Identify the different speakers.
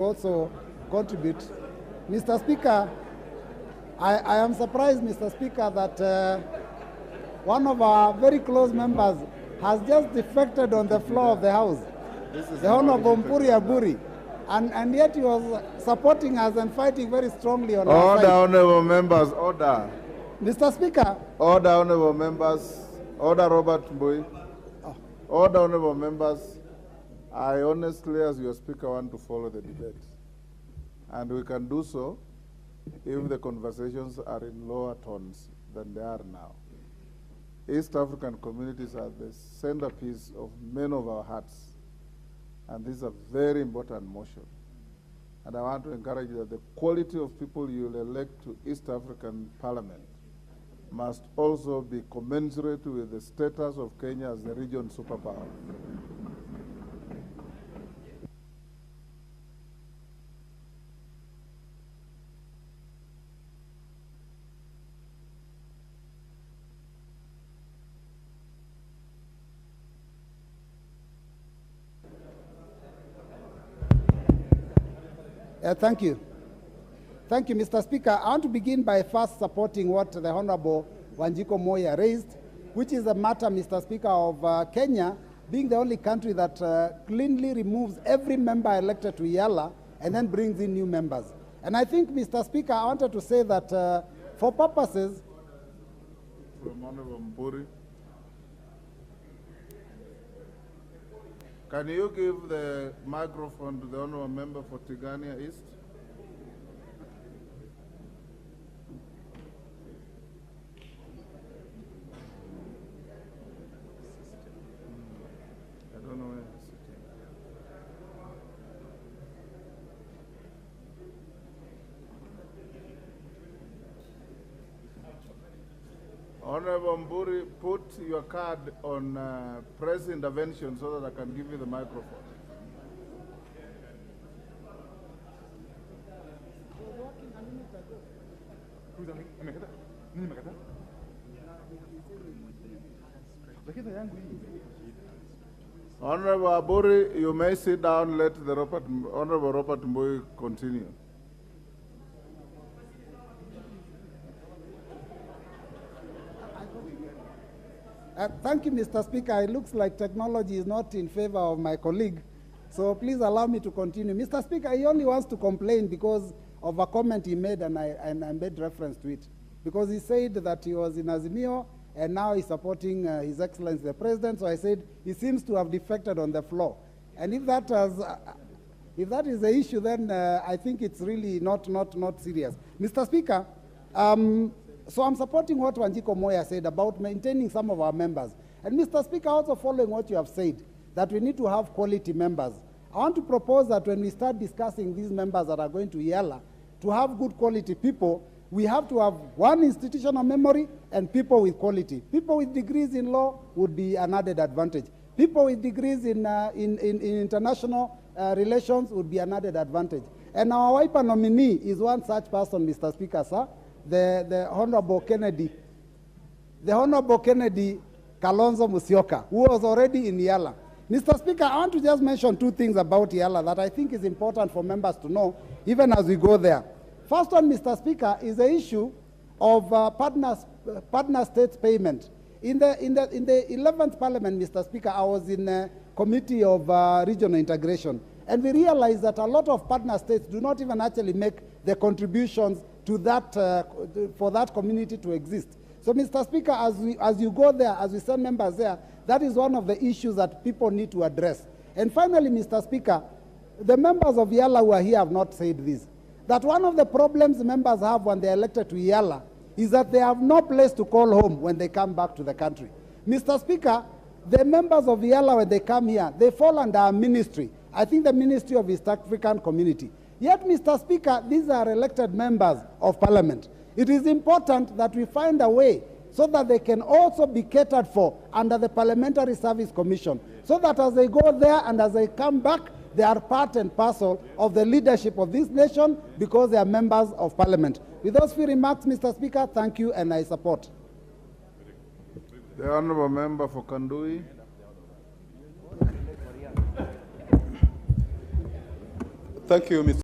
Speaker 1: also contribute. Mr. Speaker, I am surprised, Mr. Speaker, that one of our very close members has just defected on the floor of the House, the Honorable Mpuri Aburi, and yet he was supporting us and fighting very strongly on our side.
Speaker 2: Order, honorable members, order.
Speaker 1: Mr. Speaker.
Speaker 2: Order, honorable members. Order, Robert Mbui. Order, honorable members. I honestly, as your speaker, want to follow the debate. And we can do so if the conversations are in lower tones than they are now. East African communities are the centerpiece of many of our hearts. And this is a very important motion. And I want to encourage you that the quality of people you will elect to East African Parliament must also be commensurate with the status of Kenya as the region superpower.
Speaker 1: Thank you. Thank you, Mr. Speaker. I want to begin by first supporting what the Honorable Wanjiko Moya raised, which is the matter, Mr. Speaker, of Kenya being the only country that cleanly removes every member elected to Yala and then brings in new members. And I think, Mr. Speaker, I wanted to say that for purposes...
Speaker 2: From Honorable Mpuri. Can you give the microphone to the honorable member for Tigania East? I don't know where he's sitting. Honorable Mburi, put your card on press intervention so that I can give you the microphone. Honorable Aburi, you may sit down. Let the Honorable Robert Mbui continue.
Speaker 1: Thank you, Mr. Speaker. It looks like technology is not in favor of my colleague, so please allow me to continue. Mr. Speaker, he only wants to complain because of a comment he made, and I made reference to it. Because he said that he was in Azimio, and now he's supporting His Excellency the President, so I said he seems to have defected on the floor. And if that is the issue, then I think it's really not serious. Mr. Speaker, so I'm supporting what Wanjiko Moya said about maintaining some of our members. And Mr. Speaker, also following what you have said, that we need to have quality members. I want to propose that when we start discussing these members that are going to Yala, to have good quality people, we have to have one institutional memory and people with quality. People with degrees in law would be an added advantage. People with degrees in international relations would be an added advantage. And our Wiper nominee is one such person, Mr. Speaker, sir. The Honorable Kennedy Kalonzo Musyoka, who was already in Yala. Mr. Speaker, I want to just mention two things about Yala that I think is important for members to know, even as we go there. First one, Mr. Speaker, is the issue of partner states payment. In the 11th Parliament, Mr. Speaker, I was in a committee of regional integration, and we realized that a lot of partner states do not even actually make the contributions to that, for that community to exist. So, Mr. Speaker, as you go there, as we send members there, that is one of the issues that people need to address. And finally, Mr. Speaker, the members of Yala who are here have not said this, that one of the problems members have when they're elected to Yala is that they have no place to call home when they come back to the country. Mr. Speaker, the members of Yala, when they come here, they fall under a ministry. I think the Ministry of East African Community. Yet, Mr. Speaker, these are elected members of Parliament. It is important that we find a way so that they can also be catered for under the Parliamentary Service Commission, so that as they go there and as they come back, they are part and parcel of the leadership of this nation because they are members of Parliament. With those few remarks, Mr. Speaker, thank you and I support.
Speaker 2: The Honourable Member for Kandui.
Speaker 3: Thank you, Mr.